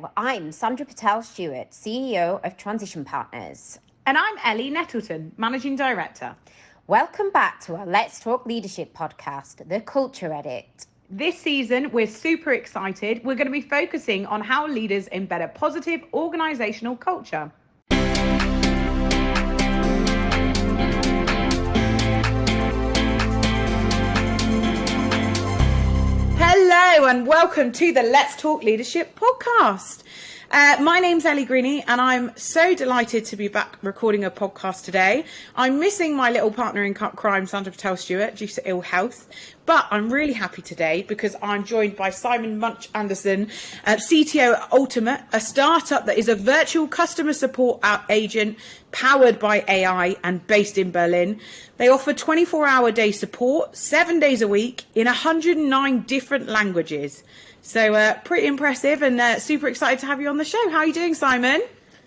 Hello, I'm Sandra Patel-Stewart, CEO of Transition Partners. And I'm Elly Nettleton, Managing Director. Welcome back to our Let's Talk Leadership podcast, The Culture Edit. This season, we're super excited. We're going to be focusing on how leaders embed a positive organisational culture. Hello and welcome to the Let's Talk Leadership podcast. My name's Elly Greeny and I'm so delighted to be back recording a podcast today. I'm missing my little partner in crime, Sandra Patel-Stewart, due to ill health, but I'm really happy today because I'm joined by Simon Munch-Anderson, CTO at Ultimate, a startup that is a virtual customer support agent powered by AI and based in Berlin. They offer 24-hour day support, 7 days a week in 109 different languages. So pretty impressive and super excited to have you on the show. How are you doing, Simon?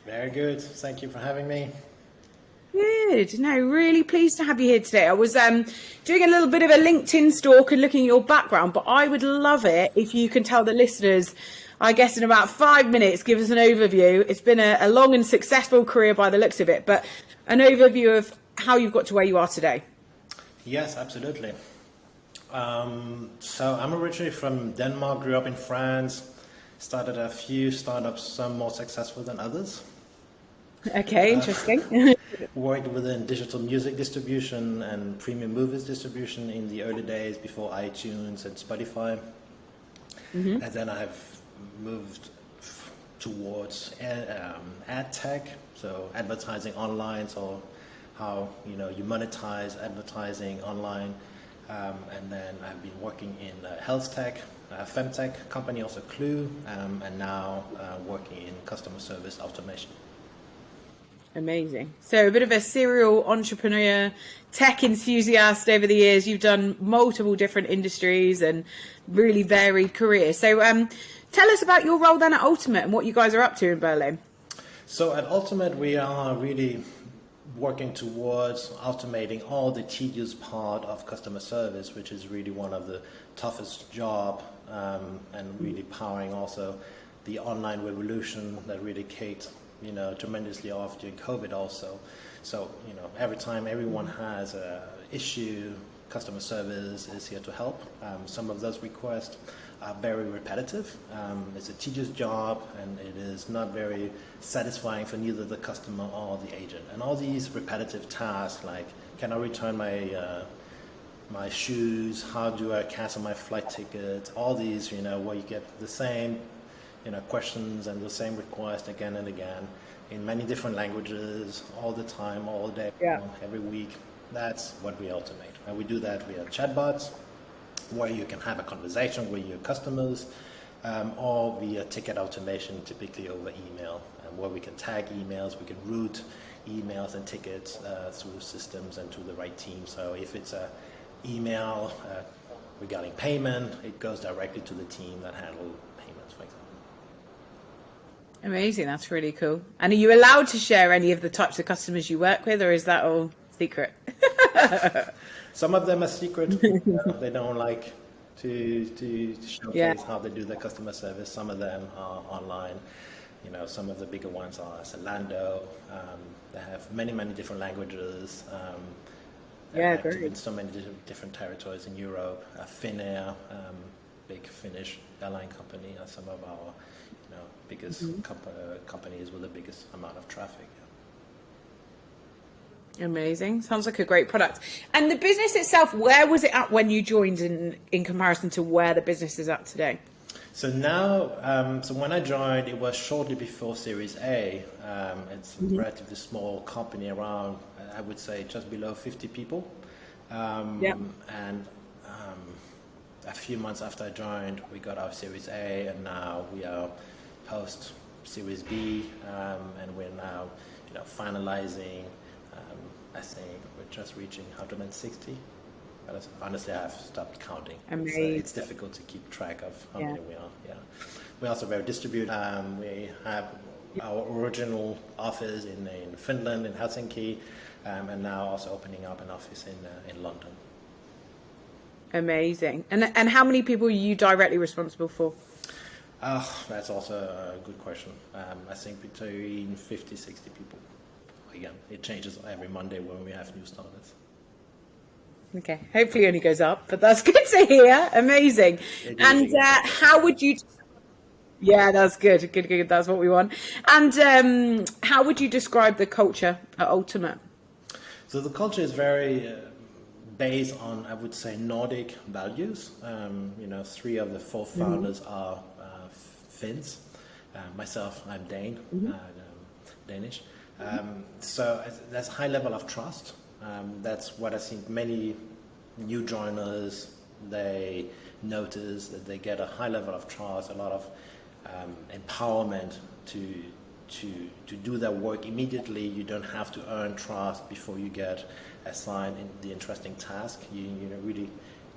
Very good. Thank you for having me. Good. No, really pleased to have you here today. I was doing a little bit of a LinkedIn stalk and looking at your background, but I would love it if you can tell the listeners, I guess in about 5 minutes, give us an overview. It's been a long and successful career by the looks of it, but an overview of how you've got to where you are today. Yes, absolutely. So I'm originally from Denmark, grew up in France, started a few startups, some more successful than others. Okay, interesting. Worked within digital music distribution and premium movies distribution in the early days before iTunes and Spotify. Mm-hmm. And then I've moved towards ad tech, so advertising online, so how you monetize advertising online. And then I've been working in health tech, femtech company, also Clue, and now working in customer service automation. Amazing. So a bit of a serial entrepreneur, tech enthusiast over the years. You've done multiple different industries and really varied careers. So tell us about your role then at Ultimate and what you guys are up to in Berlin. So at Ultimate, we are really working towards automating all the tedious part of customer service, which is really one of the toughest job, and really powering also the online revolution that really kicked tremendously off during COVID also. So every time everyone has a issue, customer service is here to help. Some of those requests are very repetitive. It's a tedious job and it is not very satisfying for neither the customer or the agent. And all these repetitive tasks like, can I return my shoes? How do I cancel my flight ticket? All these, where you get the same questions and the same request again and again in many different languages all the time, all day, every week. That's what we automate. And we do that via chatbots, where you can have a conversation with your customers, or via ticket automation, typically over email, where we can tag emails, we can route emails and tickets through systems and to the right team. So if it's an email regarding payment, it goes directly to the team that handle payments, for example. Amazing. That's really cool. And are you allowed to share any of the types of customers you work with, or is that all secret? Some of them are secret. They don't like to showcase how they do their customer service. Some of them are online. Some of the bigger ones are Zalando. They have many different languages. Great. In so many different territories in Europe. Finnair, big Finnish airline company, are some of our biggest companies with the biggest amount of traffic. Amazing. Sounds like a great product. And the business itself, where was it at when you joined in comparison to where the business is at today? So now, so when I joined, it was shortly before Series A. It's a relatively small company, around, I would say, just below 50 people. And a few months after I joined, we got our Series A, and now we are post Series B, and we're now, finalizing. I think we're just reaching 160. But honestly, I've stopped counting. Amazing. It's difficult to keep track of how many we are. Yeah, we're also very distributed. We have our original office in Finland, in Helsinki, and now also opening up an office in London. Amazing. And how many people are you directly responsible for? That's also a good question. I think between 50, 60 people. Again, it changes every Monday when we have new starters. Okay, hopefully it only goes up, but that's good to hear. Amazing. And how would you... Yeah, that's good. Good. That's what we want. And how would you describe the culture at Ultimate? So the culture is very based on, I would say, Nordic values. 3 of the 4 founders are Finns. Myself, I'm Danish. So there's a high level of trust. That's what I think many new joiners, they notice, that they get a high level of trust, a lot of empowerment to do their work immediately. You don't have to earn trust before you get assigned in the interesting task. You really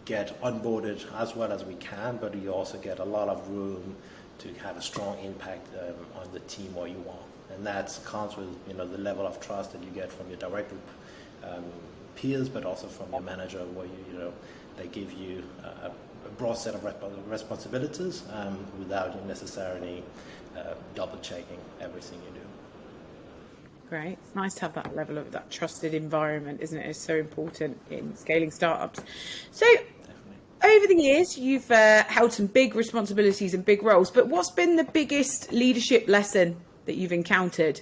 get onboarded as well as we can, but you also get a lot of room to have a strong impact on the team where you are. And that comes with the level of trust that you get from your direct peers, but also from your manager, where they give you a broad set of responsibilities without you necessarily double checking everything you do. Great. It's nice to have that level of that trusted environment, isn't it? It's so important in scaling startups. So over the years, you've held some big responsibilities and big roles, but what's been the biggest leadership lesson that you've encountered?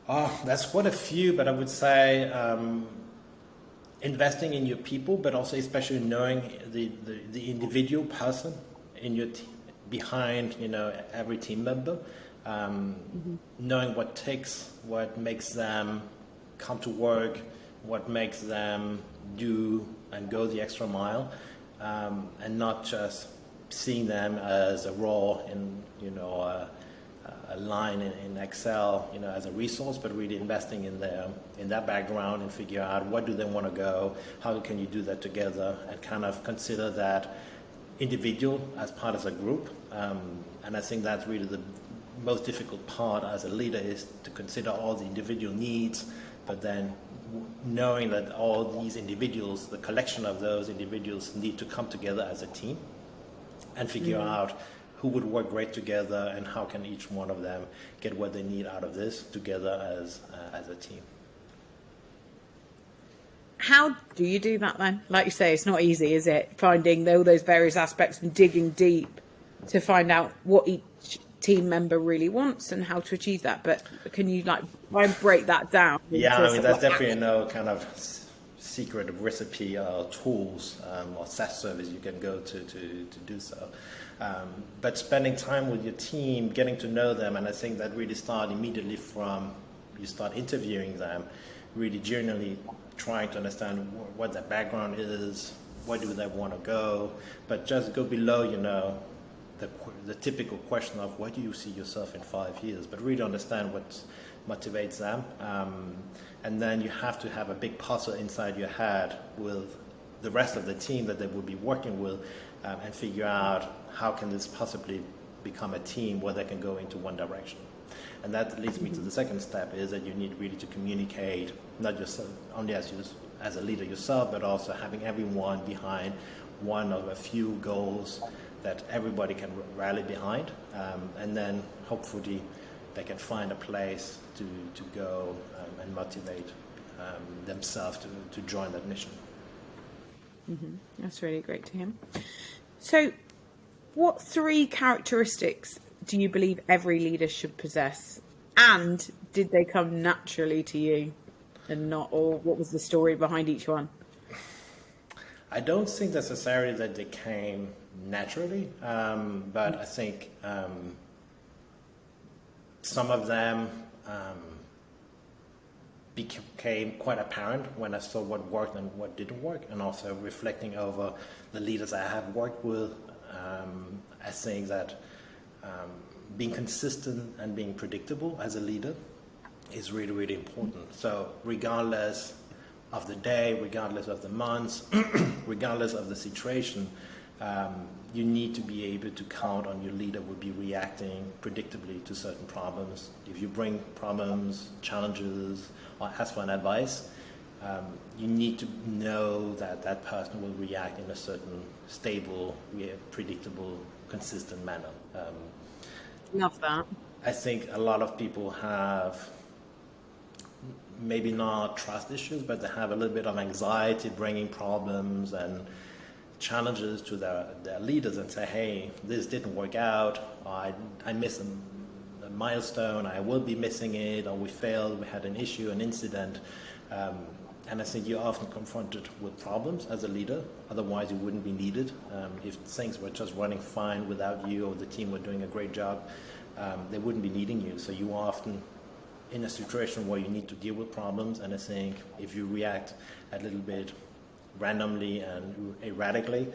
That's quite a few, but I would say investing in your people, but also especially knowing the individual person in your behind every team member, knowing what makes them come to work, what makes them do and go the extra mile, and not just seeing them as a raw in a line in Excel, as a resource, but really investing in that background and figure out what do they want to go, how can you do that together, and kind of consider that individual as part of a group. And I think that's really the most difficult part as a leader, is to consider all the individual needs, but then knowing that all these individuals, the collection of those individuals, need to come together as a team and figure out who would work great together and how can each one of them get what they need out of this together as a team. How do you do that then? Like you say, it's not easy, is it? Finding all those various aspects and digging deep to find out what each team member really wants and how to achieve that. But can you try and break that down? Yeah, I mean, that's definitely no kind of secret recipe or tools or SaaS service you can go to do so. But spending time with your team, getting to know them, and I think that really starts immediately from you start interviewing them, really genuinely trying to understand what their background is, where do they want to go, but just go below, the typical question of where do you see yourself in 5 years, but really understand what motivates them. And then you have to have a big puzzle inside your head with the rest of the team that they will be working with, and figure out how can this possibly become a team where they can go into one direction. And that leads me to the second step, is that you need really to communicate, not just only as a leader yourself, but also having everyone behind one of a few goals that everybody can rally behind, and then hopefully they can find a place to go and motivate themselves to join that mission. That's really great to hear. So what 3 characteristics do you believe every leader should possess? And did they come naturally to you and not, or what was the story behind each one? I don't think necessarily that they came naturally, but I think some of them became quite apparent when I saw what worked and what didn't work, and also reflecting over the leaders I have worked with. I think that being consistent and being predictable as a leader is really, really important. So regardless of the day, regardless of the months, regardless of the situation, you need to be able to count on your leader will be reacting predictably to certain problems. If you bring problems, challenges, or ask for an advice, you need to know that that person will react in a certain stable, predictable consistent manner. Love that. I think a lot of people have maybe not trust issues, but they have a little bit of anxiety bringing problems and challenges to their leaders and say, hey, this didn't work out, or I missed a milestone, I will be missing it, or we failed, we had an issue, an incident. And I think you're often confronted with problems as a leader, otherwise you wouldn't be needed. If things were just running fine without you, or the team were doing a great job, they wouldn't be needing you. So you are often in a situation where you need to deal with problems, and I think if you react a little bit randomly and erratically,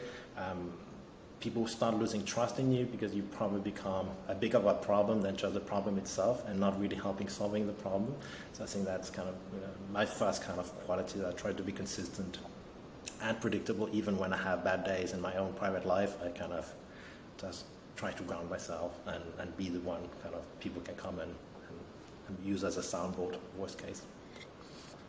people start losing trust in you because you probably become a bigger of a problem than just the problem itself, and not really helping solving the problem. So I think that's kind of my first kind of quality, that I try to be consistent and predictable. Even when I have bad days in my own private life, I kind of just try to ground myself and be the one kind of people can come and use as a soundboard, worst case.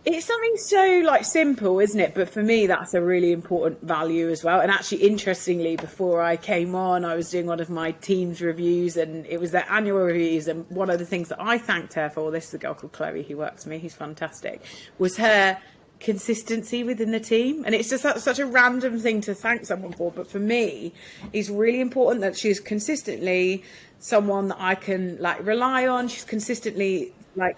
It's something so simple, isn't it? But for me, that's a really important value as well. And actually, interestingly, before I came on, I was doing one of my team's reviews, and it was their annual reviews. And one of the things that I thanked her for, this is a girl called Chloe who works for me, who's fantastic, was her consistency within the team. And it's just such a random thing to thank someone for, but for me, it's really important that she's consistently someone that I can rely on. She's consistently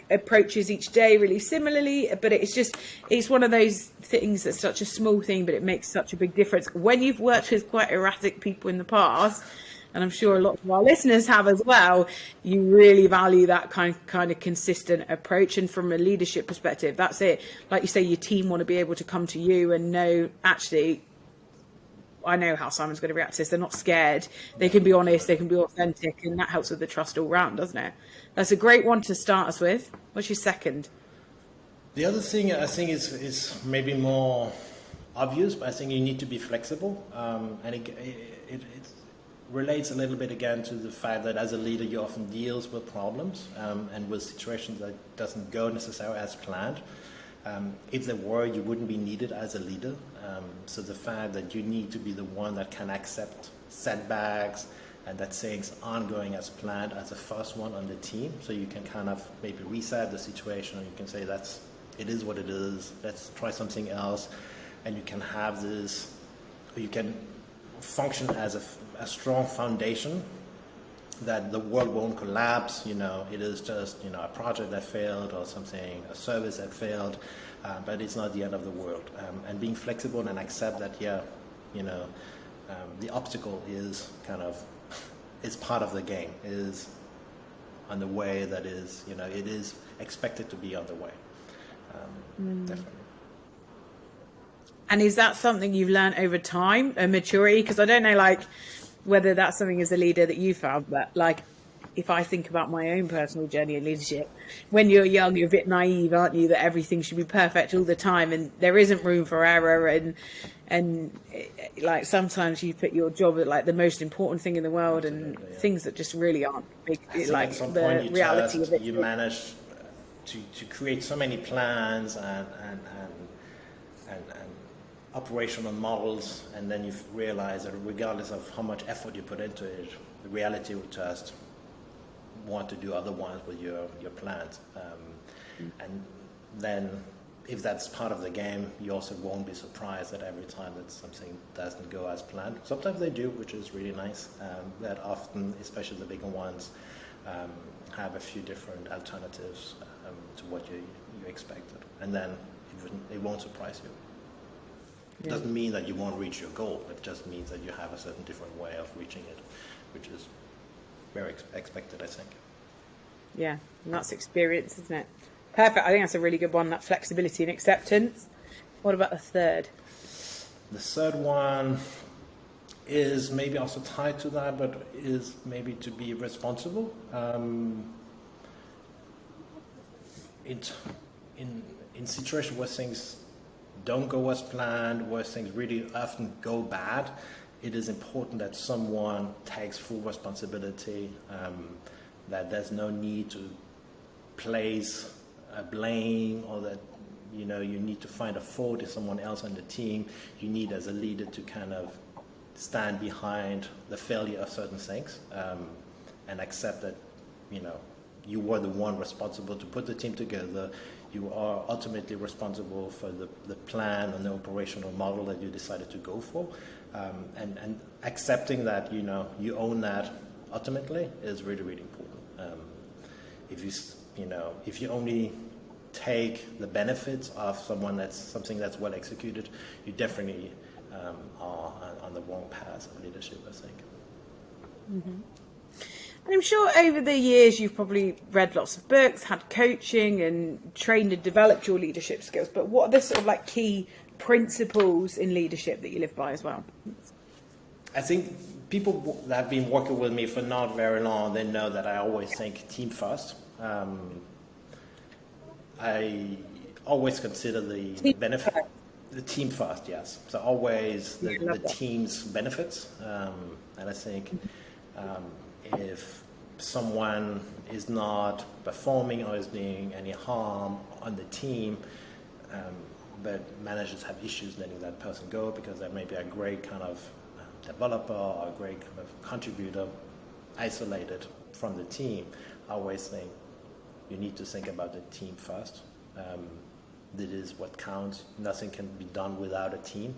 approaches each day really similarly, but it's one of those things that's such a small thing, but it makes such a big difference when you've worked with quite erratic people in the past. And I'm sure a lot of our listeners have as well. You really value that kind of consistent approach. And from a leadership perspective, that's it. Like you say, your team want to be able to come to you and know, actually, I know how Simon's going to react to this. They're not scared. They can be honest. They can be authentic. And that helps with the trust all round, doesn't it? That's a great one to start us with. What's your second? The other thing I think is maybe more obvious, but I think you need to be flexible. And it relates a little bit again to the fact that as a leader you often deals with problems and with situations that doesn't go necessarily as planned. If there were, you wouldn't be needed as a leader. So the fact that you need to be the one that can accept setbacks and that things aren't going as planned as the first one on the team, so you can kind of maybe reset the situation, and you can say it is what it is, let's try something else, and you can have this, you can function as a strong foundation that the world won't collapse. It is just a project that failed or something, a service that failed, but it's not the end of the world. And being flexible and accept that the obstacle is is part of the game, is on the way, that is it is expected to be on the way. Definitely. And is that something you've learned over time, a maturity? Because I don't know, whether that's something as a leader that you found, but if I think about my own personal journey in leadership, when you're young, you're a bit naive, aren't you? That everything should be perfect all the time, and there isn't room for error. And sometimes you put your job at the most important thing in the world, and things that just really aren't big. The reality of it. You manage to create so many plans and operational models, and then you realize that regardless of how much effort you put into it, the reality will just want to do other ones with your plans. And then if that's part of the game, you also won't be surprised that every time that something doesn't go as planned. Sometimes they do, which is really nice. That often, especially the bigger ones, have a few different alternatives to what you expected. And then it won't surprise you. It doesn't mean that you won't reach your goal. It just means that you have a certain different way of reaching it, which is very expected, I think. Yeah, and that's experience, isn't it? Perfect. I think that's a really good one, that flexibility and acceptance. What about the third? The third one is maybe also tied to that, but is maybe to be responsible. In situations where things don't go as planned, where things really often go bad, it is important that someone takes full responsibility, that there's no need to place a blame, or that you need to find a fault in someone else on the team. You need, as a leader, to kind of stand behind the failure of certain things, and accept that, you were the one responsible to put the team together. You are ultimately responsible for the plan and the operational model that you decided to go for, and accepting that you own that ultimately is really, really important. If you only take the benefits of something that's well executed, you definitely are on the wrong path of leadership, I think. Mm-hmm. And I'm sure over the years you've probably read lots of books, had coaching and trained and developed your leadership skills, but what are the sort of like key principles in leadership that you live by as well? I think people that have been working with me for not very long, they know that I always think team first. I always consider the benefit, the team first, yes. So always the team's benefits. And I think if someone is not performing or is doing any harm on the team, but managers have issues letting that person go because they may be a great kind of developer or a great kind of contributor isolated from the team, I always think you need to think about the team first. That is what counts. Nothing can be done without a team,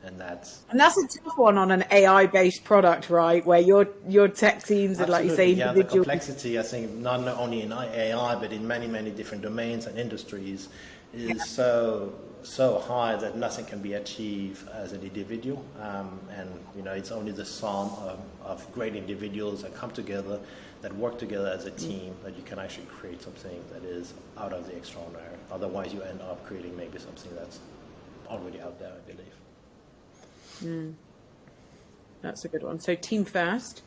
and that's a tough one on an AI-based product, right? Where your tech teams are, like you say, individual. Yeah, the complexity, I think, not only in AI but in many, many different domains and industries, is so high that nothing can be achieved as an individual, and it's only the sum of great individuals that come together, that work together as a team, that you can actually create something that is out of the extraordinary. Otherwise, you end up creating maybe something that's already out there, I believe. That's a good one. So team first.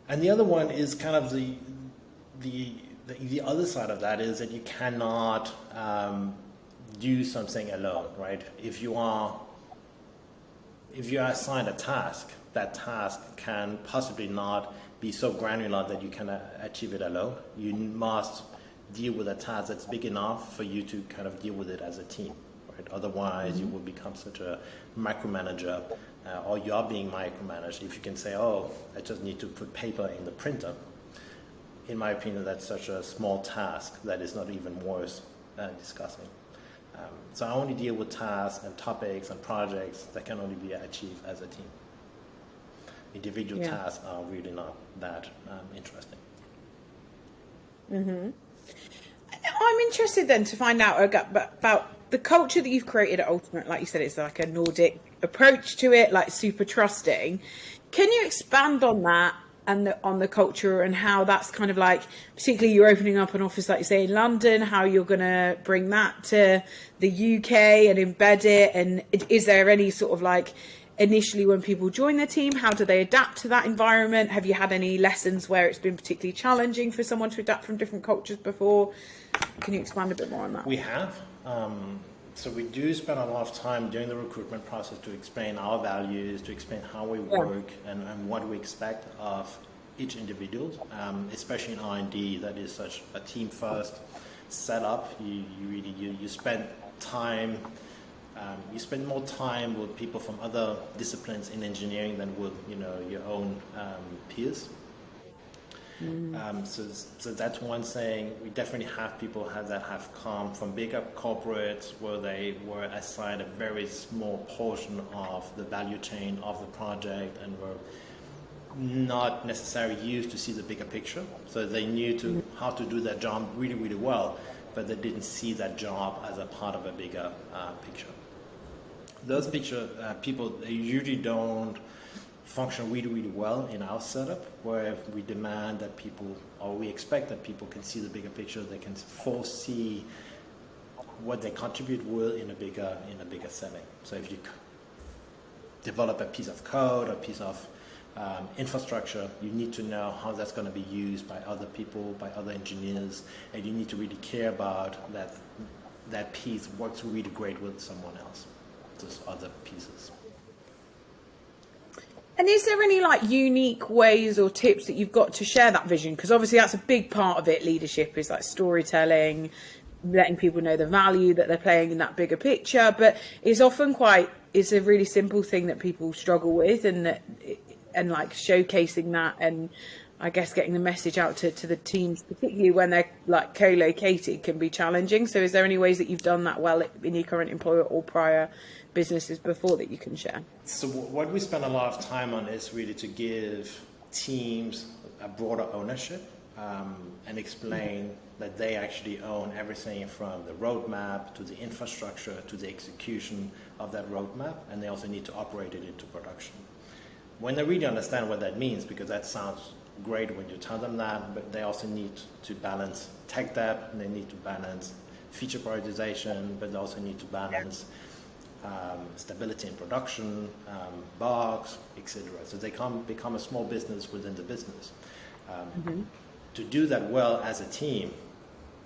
And the other one is kind of the other side of that is that you cannot do something alone, right? If you are assigned a task, that task can possibly not be so granular that you can achieve it alone. You must deal with a task that's big enough for you to kind of deal with it as a team, right? Otherwise, you will become such a micromanager, or you are being micromanaged. If you can say, oh, I just need to put paper in the printer, in my opinion, that's such a small task that is not even worth discussing. So I only deal with tasks and topics and projects that can only be achieved as a team. Individual tasks are really not that interesting. Mm-hmm. I'm interested then to find out about the culture that you've created at Ultimate. Like you said, it's like a Nordic approach to it, like super trusting. Can you expand on that and on the culture and how that's kind of like, particularly you're opening up an office, like you say, in London, how you're going to bring that to the UK and embed it? And is there any sort of like, initially when people join the team, how do they adapt to that environment? Have you had any lessons where it's been particularly challenging for someone to adapt from different cultures before? Can you expand a bit more on that? We have. So we do spend a lot of time during the recruitment process to explain our values, to explain how we work and what we expect of each individual, especially in R&D. That is such a team first setup. You spend time. You spend more time with people from other disciplines in engineering than with your own peers. So that's one thing. We definitely have people that have come from bigger corporates where they were assigned a very small portion of the value chain of the project and were not necessarily used to see the bigger picture. So they knew how to do their job really, really well, but they didn't see that job as a part of a bigger picture. Those people, they usually don't function really, really well in our setup, where we demand that people, or we expect that people can see the bigger picture, they can foresee what they contribute will in a bigger setting. So if you develop a piece of code or a piece of infrastructure, you need to know how that's going to be used by other people, by other engineers, and you need to really care about that piece works really great with someone else. Those other pieces. And is there any like unique ways or tips that you've got to share that vision? Because obviously that's a big part of it. Leadership is like storytelling, letting people know the value that they're playing in that bigger picture. But it's often it's a really simple thing that people struggle with, and like showcasing that, and I guess getting the message out to the teams, particularly when they're like co-located, can be challenging. So is there any ways that you've done that well in your current employer or prior businesses before that you can share? So what we spend a lot of time on is really to give teams a broader ownership, and explain that they actually own everything from the roadmap to the infrastructure to the execution of that roadmap, and they also need to operate it into production. When they really understand what that means, because that sounds great when you tell them that, but they also need to balance tech debt, and they need to balance feature prioritization, but they also need to balance stability in production, bugs, etc. So they can become a small business within the business. To do that well as a team,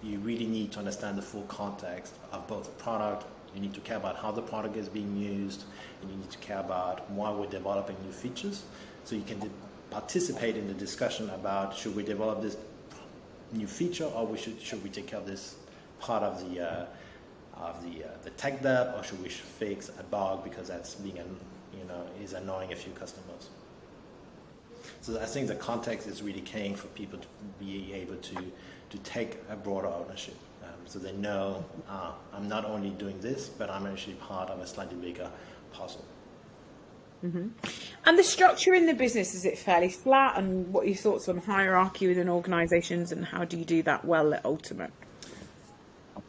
you really need to understand the full context of both the product. You need to care about how the product is being used, and you need to care about why we're developing new features. So you can participate in the discussion about, should we develop this new feature, or should we take care of this part of the tech debt, or should we fix a bug because that's is annoying a few customers. So I think the context is really key for people to be able to take a broader ownership. So they know, I'm not only doing this, but I'm actually part of a slightly bigger puzzle. Mm-hmm. And the structure in the business, is it fairly flat? And what are your thoughts on hierarchy within organizations, and how do you do that well at Ultimate?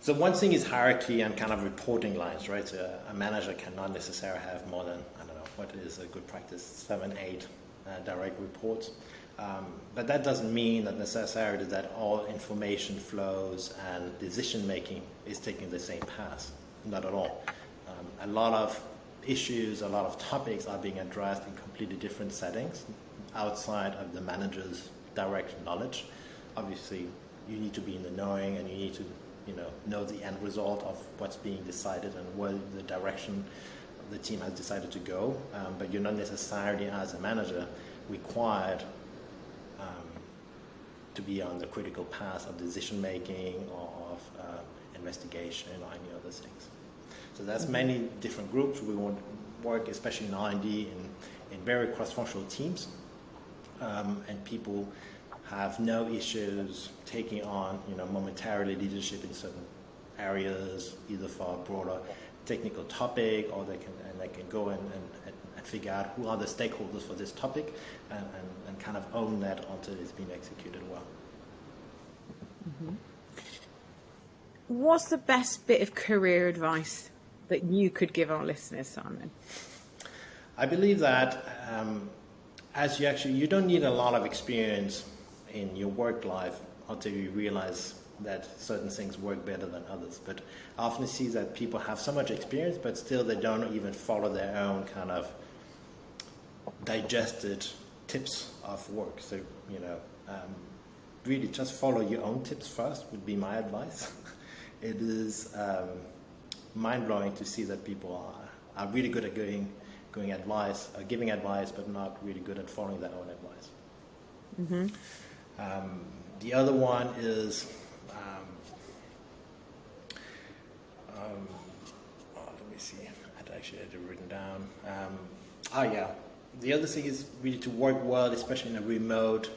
So one thing is hierarchy and kind of reporting lines, right? So a manager cannot necessarily have more than, I don't know, what is a good practice, 7, 8 direct reports. But that doesn't mean that necessarily that all information flows and decision making is taking the same path. Not at all. A lot of issues, a lot of topics are being addressed in completely different settings outside of the manager's direct knowledge. Obviously, you need to be in the knowing, and you need to know the end result of what's being decided and where the direction the team has decided to go, but you're not necessarily, as a manager, required to be on the critical path of decision making or of investigation or any other things. So that's many different groups. We want to work, especially in R&D, in very cross-functional teams, and people have no issues taking on momentarily leadership in certain areas, either for a broader technical topic, or they can go and figure out who are the stakeholders for this topic, and kind of own that until it's been executed well. Mm-hmm. What's the best bit of career advice that you could give our listeners, Simon? I believe that you don't need a lot of experience in your work life until you realize that certain things work better than others. But I often see that people have so much experience, but still they don't even follow their own kind of digested tips of work. So, really just follow your own tips first would be my advice. It is mind-blowing to see that people are really good at giving advice, but not really good at following their own advice. Mm-hmm. The other one is, let me see, I actually had it written down. The other thing is really to work well, especially in a remote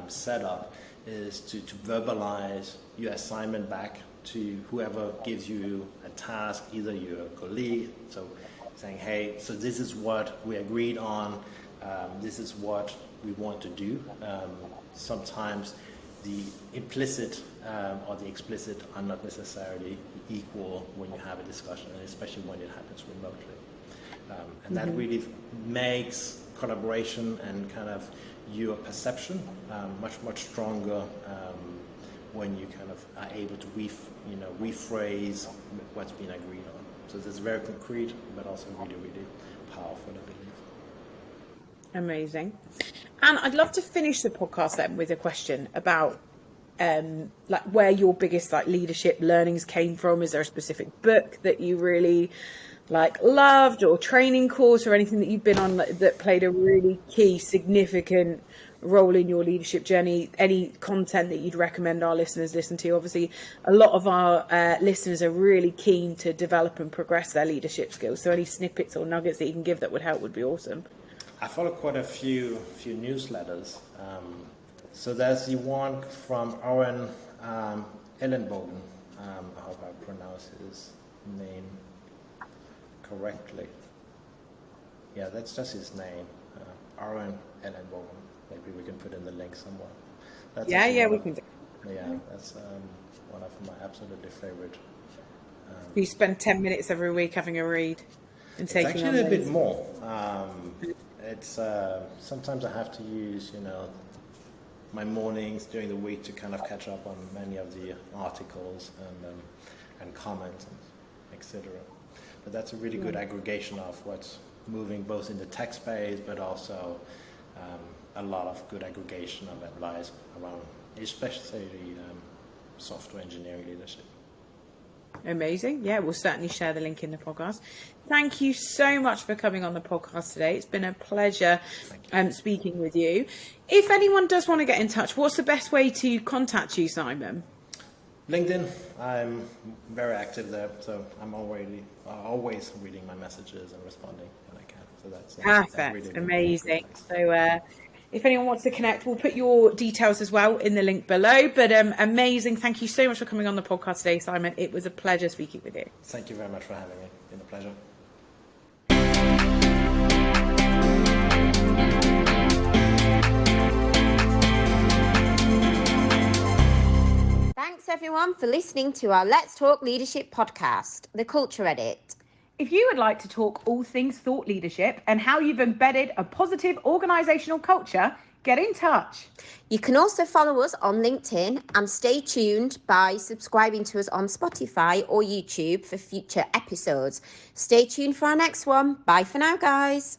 setup, is to verbalize your assignment back to whoever gives you a task, either your colleague, so saying, hey, so this is what we agreed on, this is what we want to do. Sometimes the implicit or the explicit are not necessarily equal when you have a discussion, and especially when it happens remotely. And that really makes collaboration and kind of your perception much stronger when you kind of are able to rephrase what's been agreed on. So this is very concrete, but also really powerful, I believe. Amazing. And I'd love to finish the podcast then with a question about where your biggest leadership learnings came from. Is there a specific book that you really loved, or training course, or anything that you've been on that played a really key, significant role in your leadership journey, any content that you'd recommend our listeners listen to. Obviously, a lot of our listeners are really keen to develop and progress their leadership skills. So any snippets or nuggets that you can give that would help would be awesome. I follow quite a few newsletters. So there's the one from Owen Ellenbogen. I hope I pronounce his name correctly. Yeah, that's just his name, Owen Ellenbogen. Maybe we can put in the link somewhere. That's we can do. Yeah, that's one of my absolutely favorite. You spend 10 minutes every week having a read and It's taking actually on a those. bit more. It's sometimes I have to use, my mornings during the week to kind of catch up on many of the articles and comments, and etc. But that's a really good aggregation of what's moving both in the tech space, but also a lot of good aggregation of advice around, especially software engineering leadership. Amazing. Yeah, we'll certainly share the link in the podcast. Thank you so much for coming on the podcast today. It's been a pleasure speaking with you. If anyone does want to get in touch, what's the best way to contact you, Simon? LinkedIn. I'm very active there, so I'm always reading my messages and responding when I can. So that's perfect. Really, amazing. So if anyone wants to connect, we'll put your details as well in the link below. But amazing. Thank you so much for coming on the podcast today, Simon. It was a pleasure speaking with you. Thank you very much for having me. It's been a pleasure. Thanks everyone for listening to our Let's Talk Leadership podcast, The Culture Edit. If you would like to talk all things thought leadership and how you've embedded a positive organisational culture, get in touch. You can also follow us on LinkedIn and stay tuned by subscribing to us on Spotify or YouTube for future episodes. Stay tuned for our next one. Bye for now, guys.